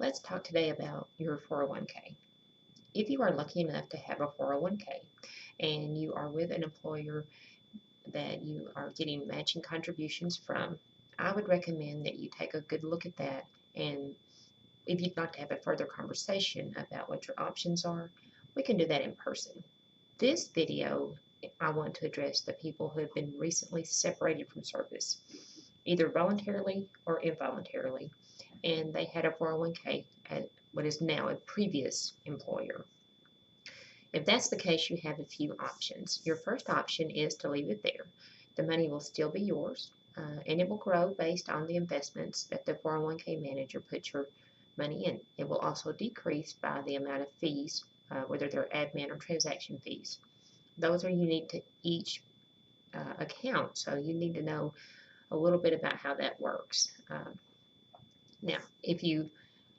Let's talk today about your 401k. If you are lucky enough to have a 401k and you are with an employer that you are getting matching contributions from, I would recommend that you take a good look at that. And if you'd like to have a further conversation about what your options are, we can do that in person. This video, I want to address the people who have been recently separated from service, either voluntarily or involuntarily, and they had a 401k at what is now a previous employer. If that's the case, you have a few options. Your first option is to leave it there. The money will still be yours, and it will grow based on the investments that the 401k manager puts your money in. It will also decrease by the amount of fees, whether they're admin or transaction fees. Those are unique to each account, so you need to know a little bit about how that works. Now, if you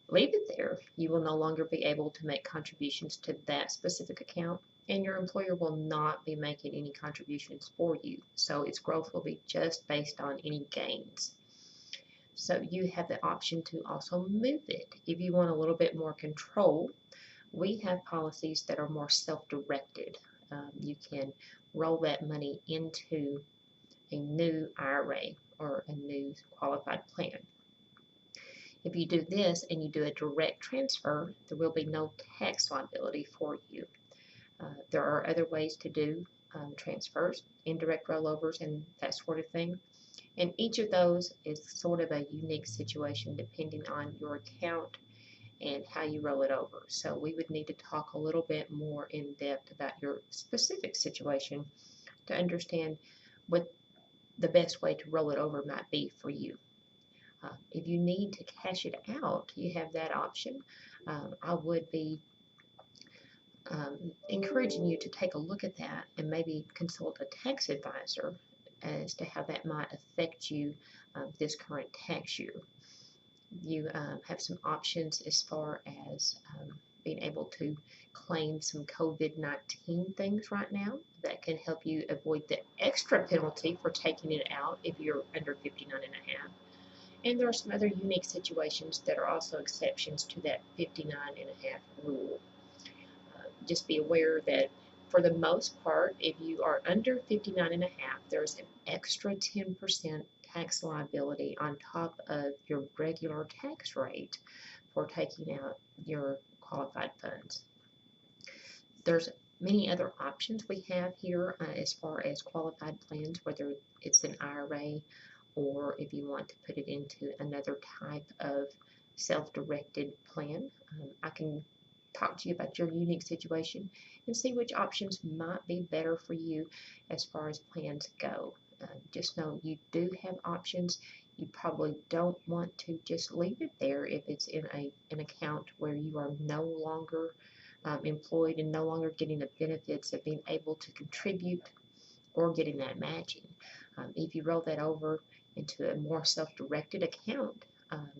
leave it there, you will no longer be able to make contributions to that specific account, and your employer will not be making any contributions for you. So its growth will be just based on any gains. So you have the option to also move it. If you want a little bit more control, we have policies that are more self-directed. You can roll that money into a new IRA or a new qualified plan. If you do this and you do a direct transfer, there will be no tax liability for you. There are other ways to do transfers, indirect rollovers, and that sort of thing. And each of those is sort of a unique situation depending on your account and how you roll it over. So we would need to talk a little bit more in depth about your specific situation to understand what the best way to roll it over might be for you. If you need to cash it out, you have that option. I would be encouraging you to take a look at that and maybe consult a tax advisor as to how that might affect you this current tax year. You have some options as far as being able to claim some COVID-19 things right now that can help you avoid the extra penalty for taking it out if you're under 59 and a half. And there are some other unique situations that are also exceptions to that 59 and a half rule. Just be aware that for the most part, if you are under 59 and a half, there's an extra 10% tax liability on top of your regular tax rate for taking out your qualified funds. There's many other options we have here as far as qualified plans, whether it's an IRA or if you want to put it into another type of self-directed plan. I can talk to you about your unique situation and see which options might be better for you as far as plans go. Just know you do have options. You probably don't want to just leave it there if it's in an account where you are no longer employed and no longer getting the benefits of being able to contribute or getting that matching. If you roll that over into a more self-directed account,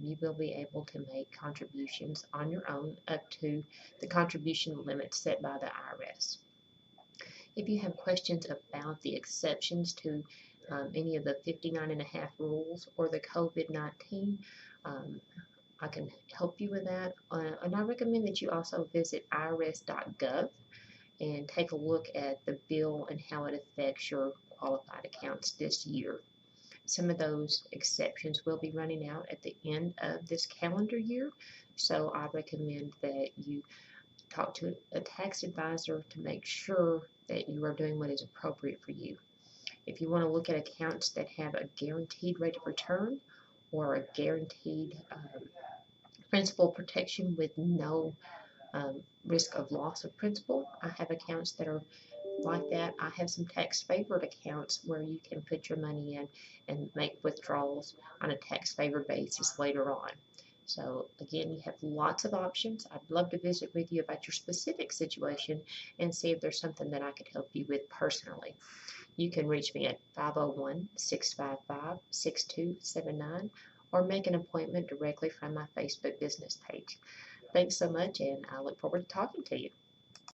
you will be able to make contributions on your own up to the contribution limit set by the IRS. If you have questions about the exceptions to any of the 59 and a half rules or the COVID-19, I can help you with that. And I recommend that you also visit irs.gov and take a look at the bill and how it affects your qualified accounts this year. Some of those exceptions will be running out at the end of this calendar year, so I recommend that you talk to a tax advisor to make sure that you are doing what is appropriate for you. If you want to look at accounts that have a guaranteed rate of return or a guaranteed principal protection with no risk of loss of principal, I have accounts that are like that. I have some tax favored accounts where you can put your money in and make withdrawals on a tax favored basis later on. So again, you have lots of options. I'd love to visit with you about your specific situation and see if there's something that I could help you with personally. You can reach me at 501-655-6279 or make an appointment directly from my Facebook business page. Thanks so much, and I look forward to talking to you.